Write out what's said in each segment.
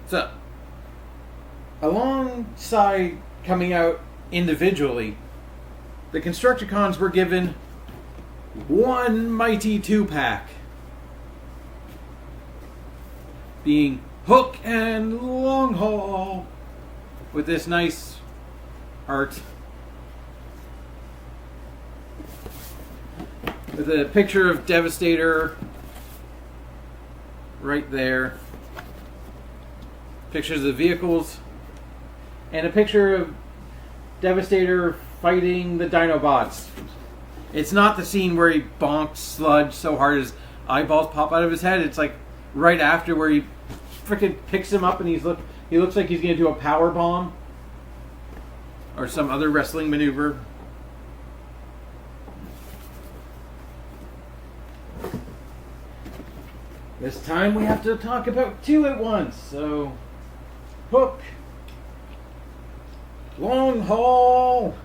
So, alongside coming out individually, the Constructicons were given one mighty 2-pack, being Hook and Long Haul, with this nice art with a picture of Devastator right there, pictures of the vehicles, and a picture of Devastator fighting the Dinobots. It's not the scene where he bonks Sludge so hard his eyeballs pop out of his head. It's like right after where he freaking picks him up and he looks like he's going to do a power bomb or some other wrestling maneuver. This time we have to talk about two at once. So, Hook, Long Haul.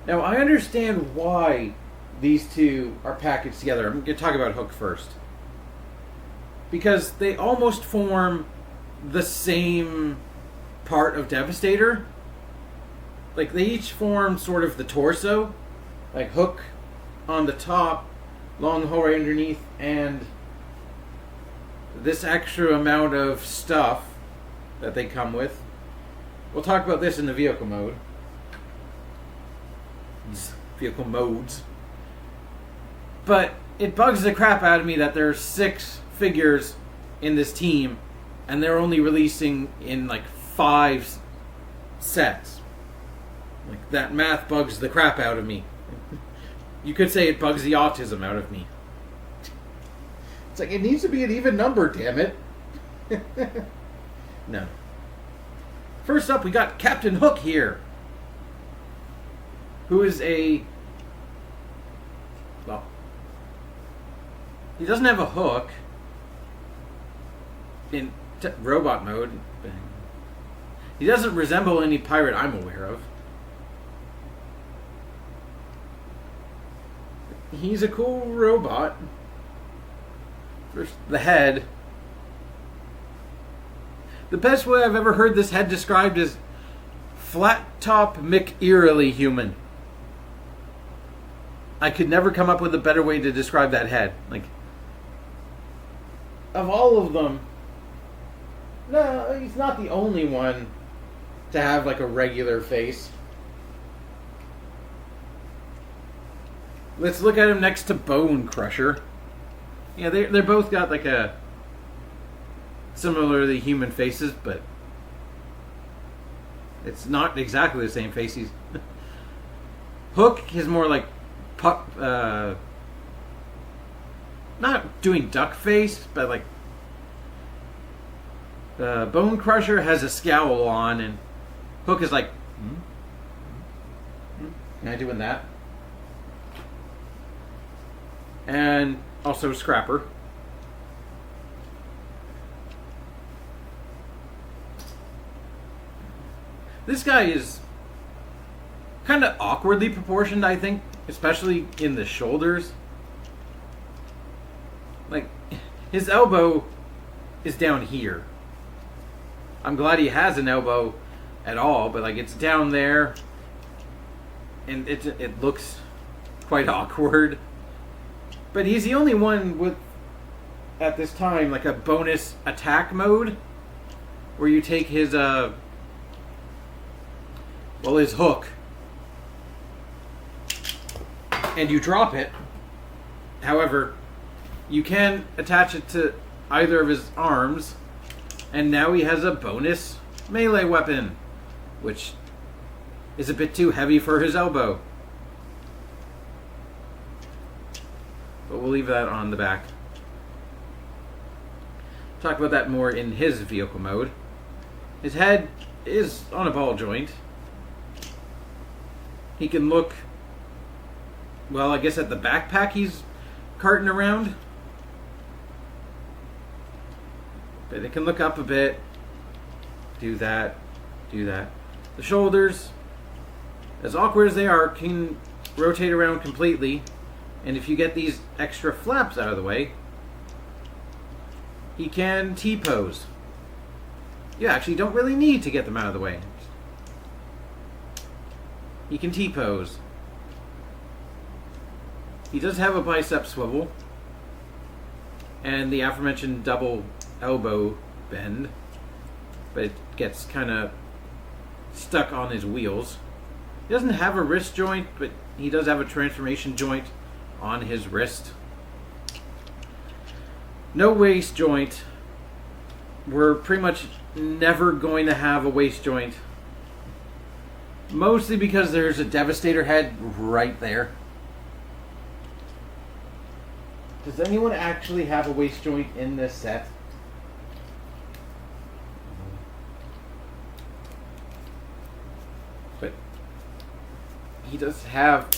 Now, I understand why these two are packaged together. I'm going to talk about Hook first. Because they almost form the same part of Devastator. Like, they each form sort of the torso. Like, Hook on the top, Long Haul right underneath, and this extra amount of stuff that they come with. We'll talk about this in the vehicle mode. Vehicle modes. But it bugs the crap out of me that there's 6 figures in this team and they're only releasing in like 5 sets. Like, that math bugs the crap out of me. You could say it bugs the autism out of me. It's like, it needs to be an even number, damn it. No. First up, we got Captain Hook here, who is well, he doesn't have a hook in robot mode. He doesn't resemble any pirate I'm aware of. He's a cool robot. First, the head. The best way I've ever heard this head described is flat top McEarily human. I could never come up with a better way to describe that head. Like, of all of them, no, he's not the only one to have like a regular face. Let's look at him next to Bone Crusher. Yeah, they're both got like a similarly human faces, but it's not exactly the same face. Hook is more like not doing duck face, but like Bone Crusher has a scowl on, and Hook is like, Am I doing that? And also Scrapper. This guy is kind of awkwardly proportioned, I think, especially in the shoulders. Like, his elbow is down here. I'm glad he has an elbow at all, but like, it's down there, and it looks quite awkward. But he's the only one with, at this time, like a bonus attack mode, where you take his his hook, and you drop it. However, you can attach it to either of his arms, and now he has a bonus melee weapon, which is a bit too heavy for his elbow. But we'll leave that on the back. Talk about that more in his vehicle mode. His head is on a ball joint. He can look, well, I guess at the backpack he's carting around. But it can look up a bit. Do that. Do that. The shoulders, as awkward as they are, can rotate around completely. And if you get these extra flaps out of the way, He can T-pose. You actually don't really need to get them out of the way. He can T-pose. He does have a bicep swivel. And the aforementioned double elbow bend. But it gets kind of stuck on his wheels. He doesn't have a wrist joint, but he does have a transformation joint on his wrist. No waist joint. We're pretty much never going to have a waist joint. Mostly because there's a Devastator head right there. Does anyone actually have a waist joint in this set? But he does have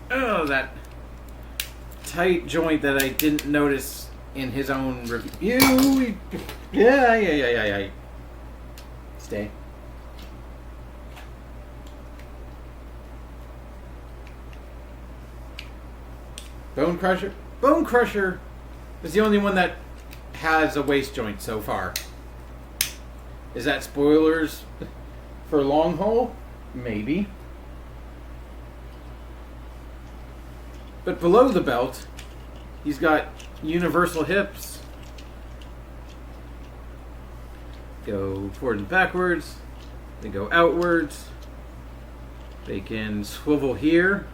that tight joint that I didn't notice in his own review. Yeah. Stay. Bone Crusher. Bone Crusher is the only one that has a waist joint so far. Is that spoilers for Long Haul? Maybe. But below the belt, he's got universal hips. Go forward and backwards. They go outwards. They can swivel here.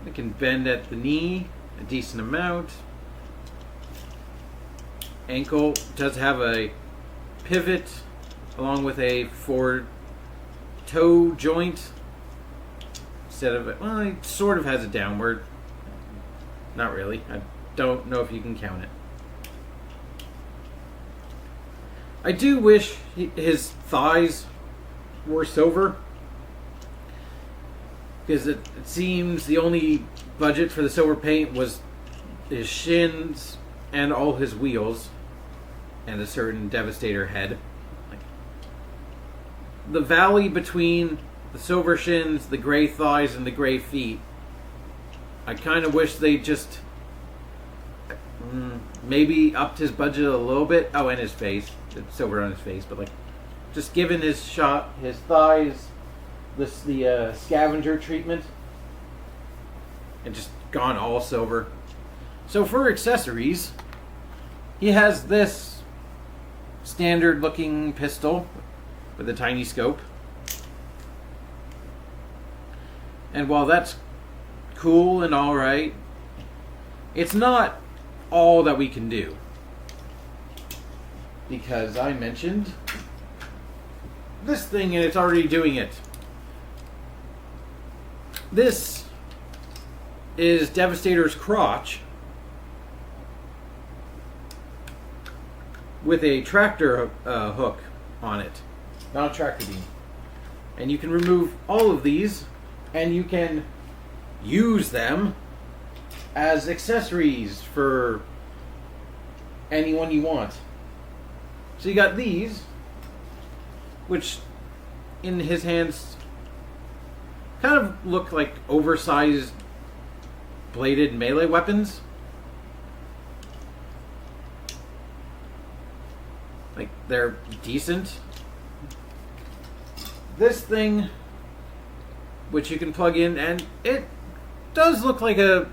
They can bend at the knee a decent amount. Ankle does have a pivot along with a forward toe joint. Instead of it, well, it sort of has a downward. Not really. I don't know if you can count it. I do wish his thighs were silver. Because it seems the only budget for the silver paint was his shins and all his wheels and a certain Devastator head. The valley between the silver shins, the gray thighs, and the gray feet, I kind of wish they just maybe upped his budget a little bit. Oh, and his face. The silver on his face. But like, just given his thighs, the scavenger treatment, and just gone all silver. So for accessories, he has this standard looking pistol with a tiny scope. And while that's cool and alright, it's not all that we can do. Because I mentioned this thing and it's already doing it. This is Devastator's crotch with a tractor hook on it, not a tractor beam. And you can remove all of these and you can use them as accessories for anyone you want. So you got these, which in his hands kind of look like oversized bladed melee weapons. Like, they're decent. This thing, which you can plug in, and it does look like a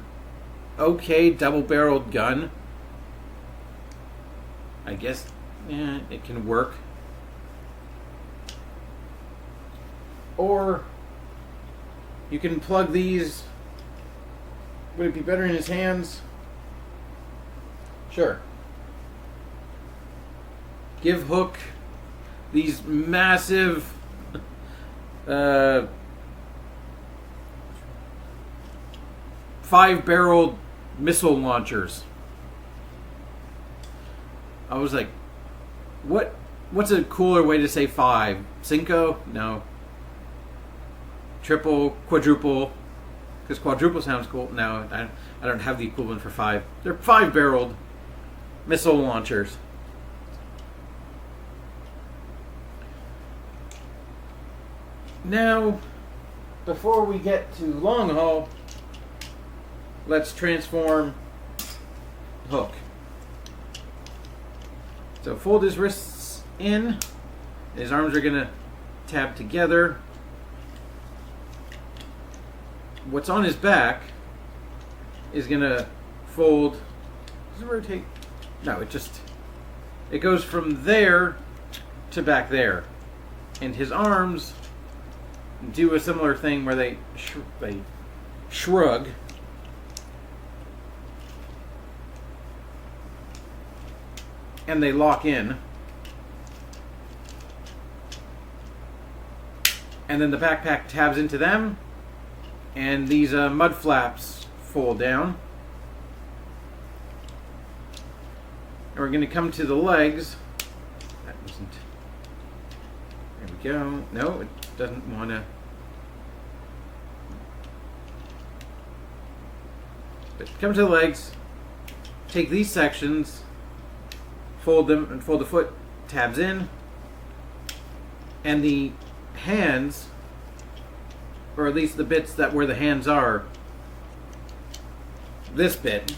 okay double-barreled gun. I guess, yeah, it can work. Or you can plug these. Would it be better in his hands? Sure. Give Hook these massive five-barreled missile launchers. I was like, what's a cooler way to say five? Cinco? No. Triple, quadruple, because quadruple sounds cool. No, I don't have the equivalent for five. They're five-barreled missile launchers. Now, before we get to Long Haul, let's transform Hook. So fold his wrists in. His arms are going to tab together. What's on his back is going to fold. Does it rotate? No, it goes from there to back there. And his arms do a similar thing where they shrug. And they lock in. And then the backpack tabs into them. And these mud flaps fold down. And we're going to come to the legs. That wasn't... There we go. No, it doesn't want to... But come to the legs. Take these sections. Fold them and fold the foot tabs in. And the hands, or at least the bits that where the hands are, this bit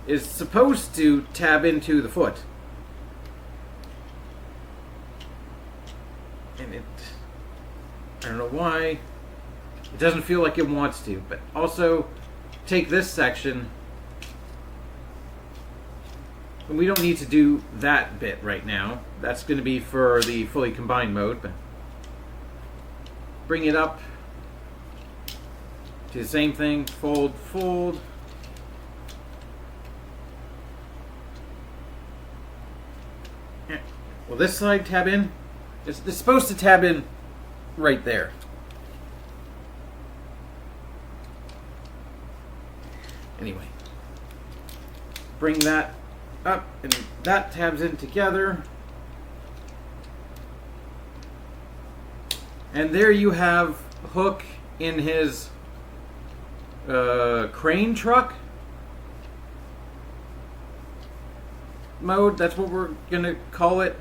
is supposed to tab into the foot. And I don't know why, it doesn't feel like it wants to, but also take this section, and we don't need to do that bit right now. That's going to be for the fully combined mode, but bring it up to the same thing, fold, fold. Will this side tab in? It's supposed to tab in right there. Anyway, bring that up and that tabs in together. And there you have Hook in his crane truck mode. That's what we're going to call it.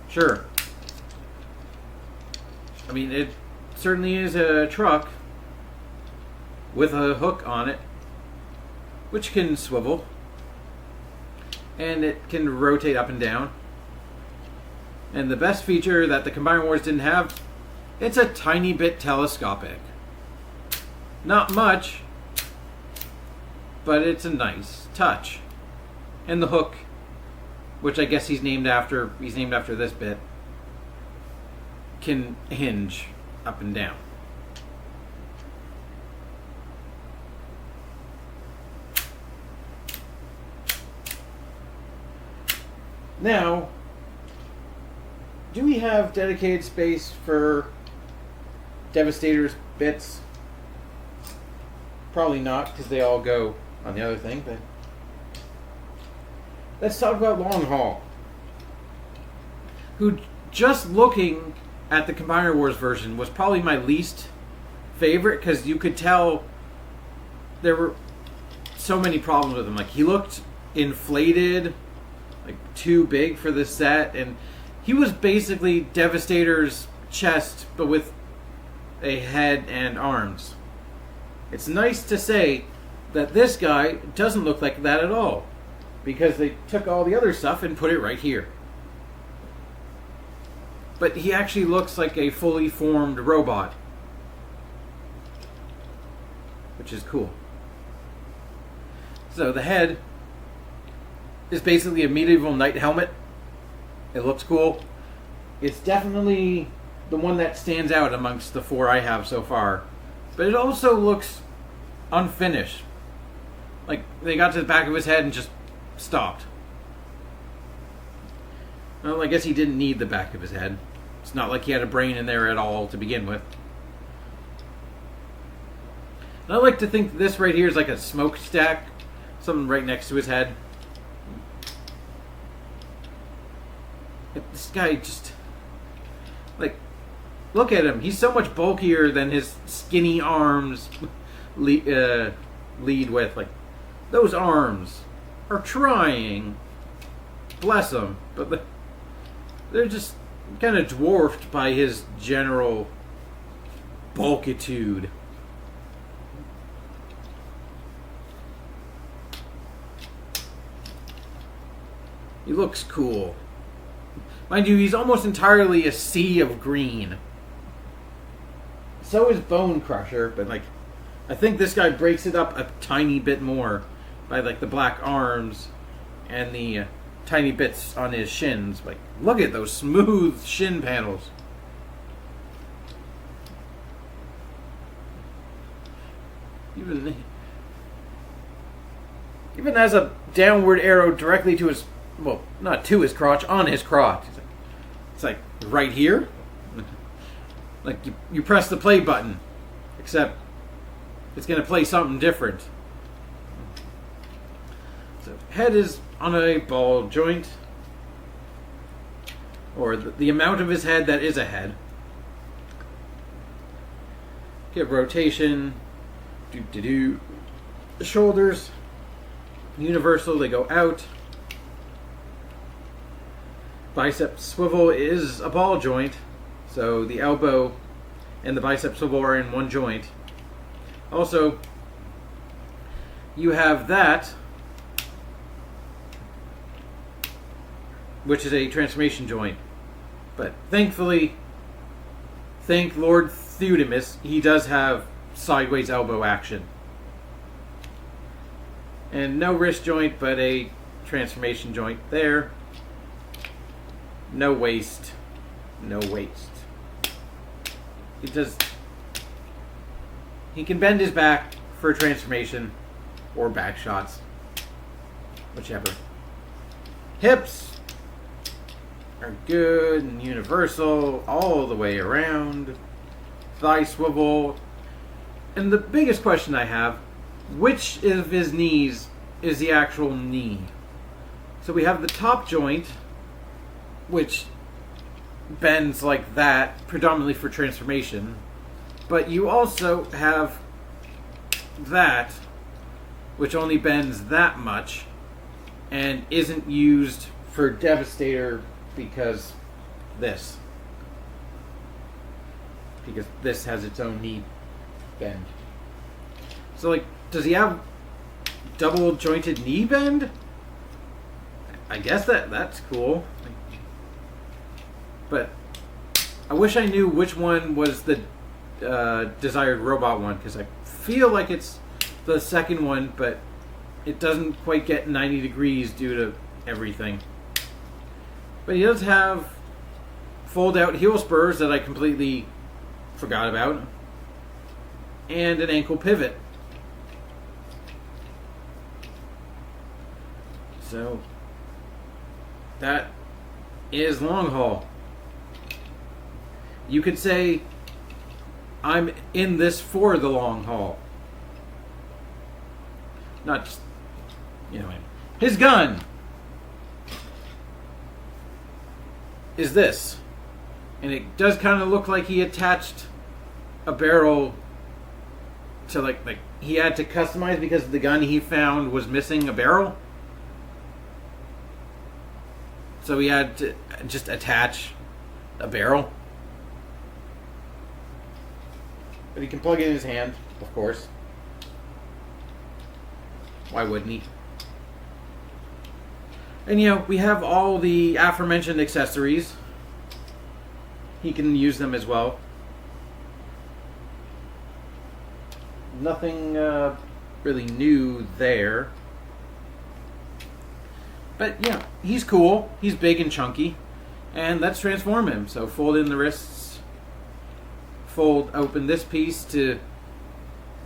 Sure. I mean, it certainly is a truck with a hook on it, which can swivel. And it can rotate up and down. And the best feature that the Combiner Wars didn't have, it's a tiny bit telescopic. Not much, but it's a nice touch. And the hook, which I guess he's named after this bit, can hinge up and down. Now, do we have dedicated space for Devastator's bits? Probably not, because they all go on the other thing, but let's talk about Long Haul, who, just looking at the Combiner Wars version, was probably my least favorite, because you could tell there were so many problems with him. Like, he looked inflated, like too big for the set, and he was basically Devastator's chest, but with a head and arms. It's nice to say that this guy doesn't look like that at all, because they took all the other stuff and put it right here. But he actually looks like a fully formed robot, which is cool. So the head is basically a medieval knight helmet. It looks cool. It's definitely the one that stands out amongst the four I have so far. But it also looks unfinished. Like, they got to the back of his head and just stopped. Well, I guess he didn't need the back of his head. It's not like he had a brain in there at all to begin with. And I like to think this right here is like a smokestack. Something right next to his head. This guy just... like, look at him. He's so much bulkier than his skinny arms lead with. Like, those arms are trying. Bless them. But they're just kind of dwarfed by his general bulkitude. He looks cool. Mind you, he's almost entirely a sea of green. So is Bone Crusher, but like, I think this guy breaks it up a tiny bit more by like the black arms and the tiny bits on his shins. Like, look at those smooth shin panels. Even has a downward arrow directly to his, well, not to his crotch, on his crotch. It's like right here. Like you press the play button, except it's going to play something different. So head is on a ball joint, or the amount of his head that is a head. Get rotation. The shoulders, universal, they go out. Bicep swivel is a ball joint, so the elbow and the bicep swivel are in one joint. Also, you have that, which is a transformation joint. But thankfully, thank Lord Theudemus, he does have sideways elbow action. And no wrist joint, but a transformation joint there. No waist. No waist. He can bend his back for transformation or back shots. Whichever. Hips are good and universal all the way around. Thigh swivel. And the biggest question I have, which of his knees is the actual knee? So we have the top joint, which bends like that, predominantly for transformation. But you also have that, which only bends that much, and isn't used for Devastator because this has its own knee bend. So, like, does he have double jointed knee bend? I guess that's cool. But I wish I knew which one was the desired robot one, because I feel like it's the second one, but it doesn't quite get 90 degrees due to everything. But he does have fold out heel spurs that I completely forgot about, and an ankle pivot. So that is long haul. You could say I'm in this for the long haul. Not just, his gun is this. And it does kind of look like he attached a barrel to like he had to customize because the gun he found was missing a barrel. So he had to just attach a barrel. But he can plug it in his hand, of course. Why wouldn't he? And we have all the aforementioned accessories. He can use them as well. Nothing really new there. But yeah, he's cool. He's big and chunky. And let's transform him. So fold in the wrists. Fold open this piece to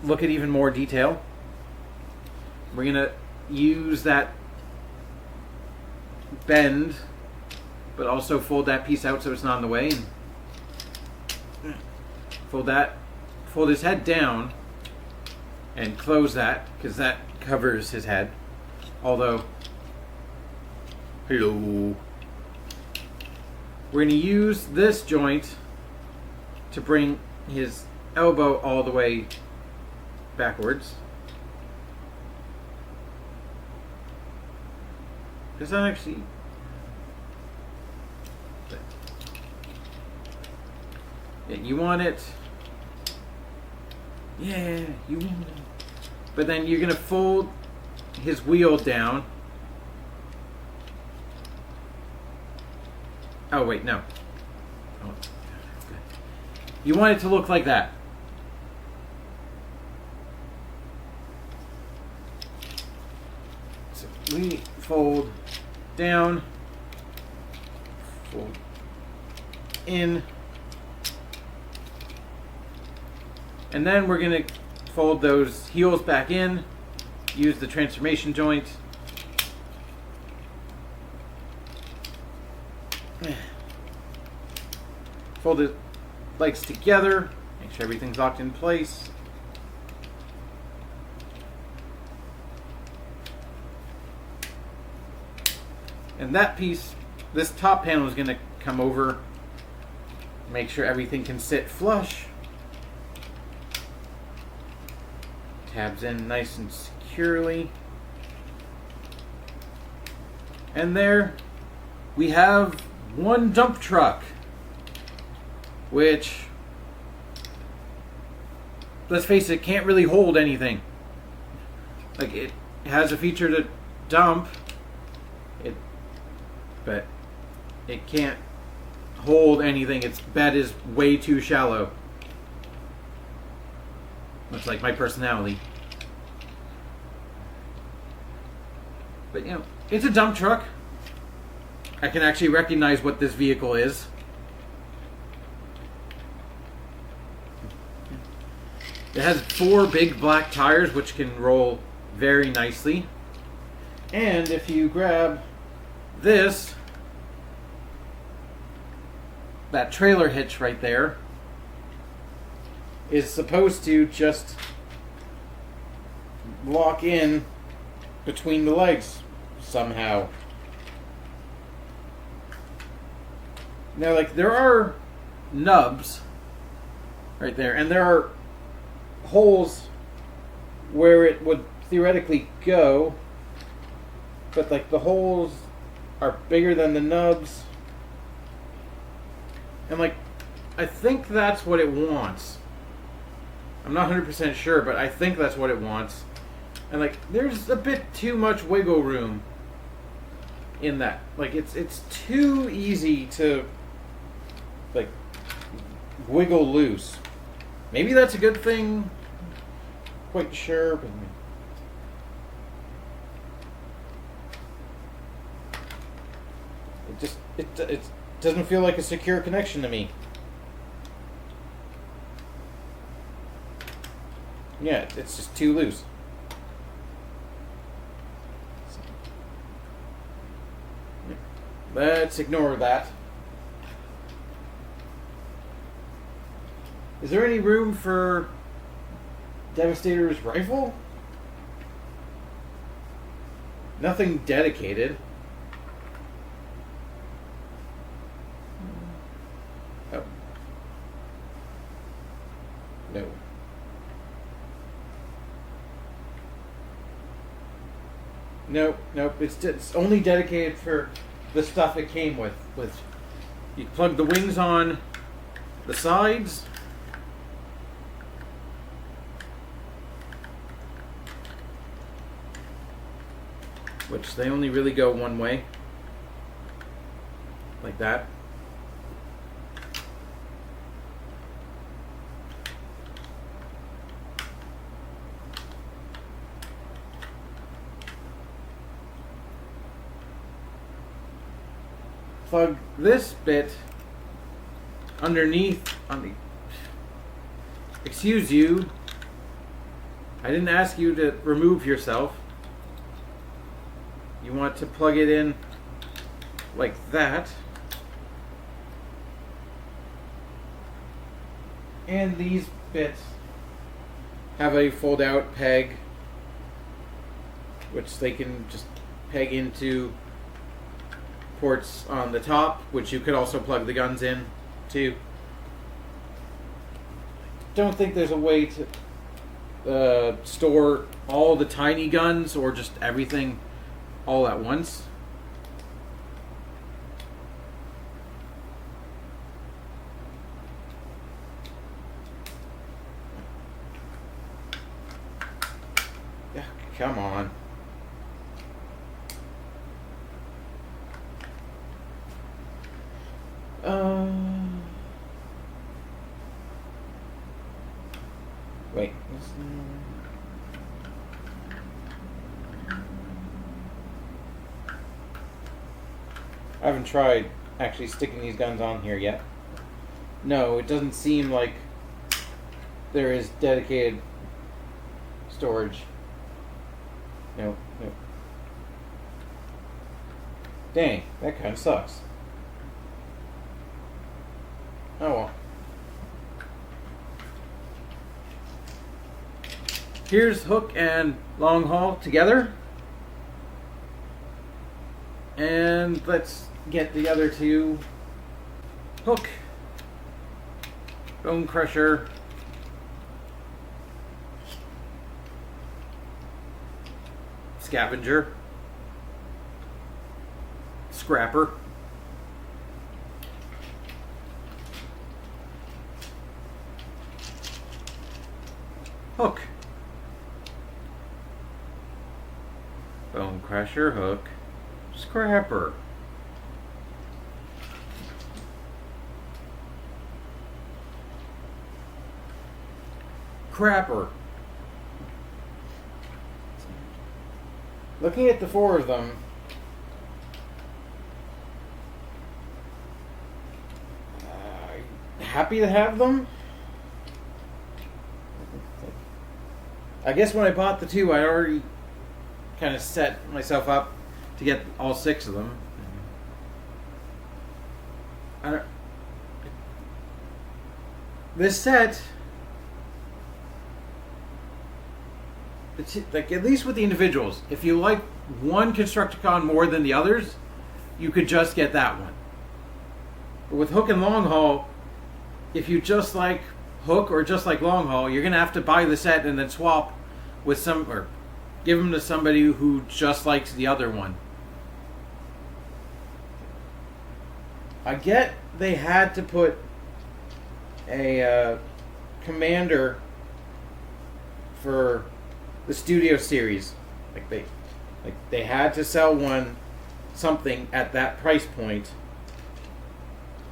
look at even more detail. We're going to use that bend, but also fold that piece out so it's not in the way. And fold his head down and close that, because that covers his head. Although, hello. We're going to use this joint to bring his elbow all the way backwards. Does that actually... Yeah, you want it... Yeah, you want it. But then you're going to fold his wheel down. Oh, wait, no. Oh, good. You want it to look like that. So we fold down, fold in, and then we're going to fold those heels back in, use the transformation joint. Fold the legs together, make sure everything's locked in place. And that piece, this top panel is going to come over, make sure everything can sit flush. Tabs in nice and securely. And there we have one dump truck, which, let's face it, can't really hold anything. Like, it has a feature to dump, but it can't hold anything. Its bed is way too shallow. Much like my personality. But, you know, it's a dump truck. I can actually recognize what this vehicle is. It has 4 big black tires, which can roll very nicely. And if you grab this, that trailer hitch right there is supposed to just lock in between the legs somehow. Now, like, there are nubs right there, and there are holes where it would theoretically go, but, like, the holes are bigger than the nubs. And, like, I think that's what it wants. I'm not 100% sure, but I think that's what it wants. And, like, there's a bit too much wiggle room in that. Like, it's too easy to, like, wiggle loose. Maybe that's a good thing. Quite sure, but it doesn't feel like a secure connection to me. Yeah, it's just too loose. Let's ignore that. Is there any room for Devastator's rifle? Nothing dedicated. Oh. No. Nope. It's only dedicated for the stuff it came with. You plug the wings on the sides. Which they only really go one way. Like that. Plug this bit underneath on the... Excuse you. I didn't ask you to remove yourself. You want to plug it in like that. And these bits have a fold-out peg, which they can just peg into ports on the top, which you could also plug the guns in to. Don't think there's a way to store all the tiny guns or just everything all at once. Yeah, come on. Wait. I haven't tried actually sticking these guns on here yet. No, it doesn't seem like there is dedicated storage. Nope, nope. Dang, that kind of sucks. Oh well. Here's hook and long haul together. And let's get the other two. Hook. Bone crusher. Scavenger. Scrapper. Hook. Bone crusher, hook, scrapper. Crapper. Looking at the four of them, happy to have them. I guess when I bought the two, I already kind of set myself up to get all six of them. This set, like at least with the individuals, if you like one Constructicon more than the others, you could just get that one. But with Hook and Long Haul, if you just like Hook or just like Long Haul, you're gonna have to buy the set and then swap with some or give them to somebody who just likes the other one. I get they had to put a commander for the Studio series. Like they had to sell one something at that price point.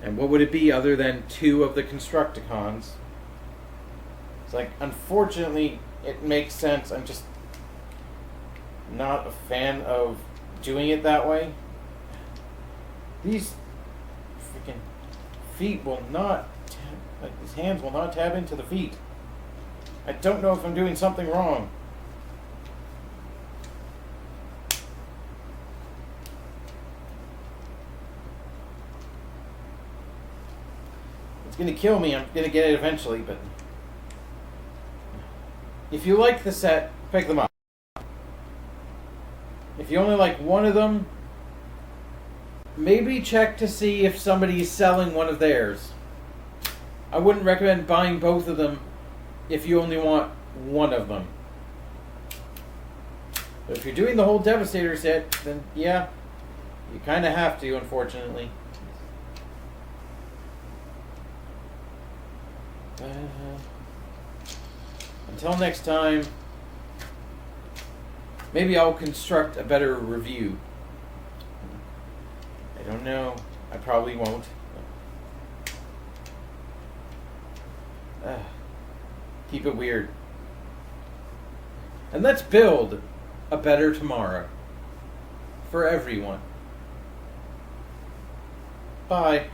And what would it be other than two of the Constructicons? It's like, unfortunately, it makes sense. I'm just not a fan of doing it that way. These freaking feet will not, these hands will not tab into the feet. I don't know if I'm doing something wrong. It's gonna kill me. I'm gonna get it eventually, but if you like the set, pick them up. If you only like one of them, maybe check to see if somebody is selling one of theirs. I wouldn't recommend buying both of them if you only want one of them. But if you're doing the whole Devastator set, then yeah, you kind of have to, unfortunately. Until next time, maybe I'll construct a better review. I don't know. I probably won't. Keep it weird. And let's build a better tomorrow for everyone. Bye.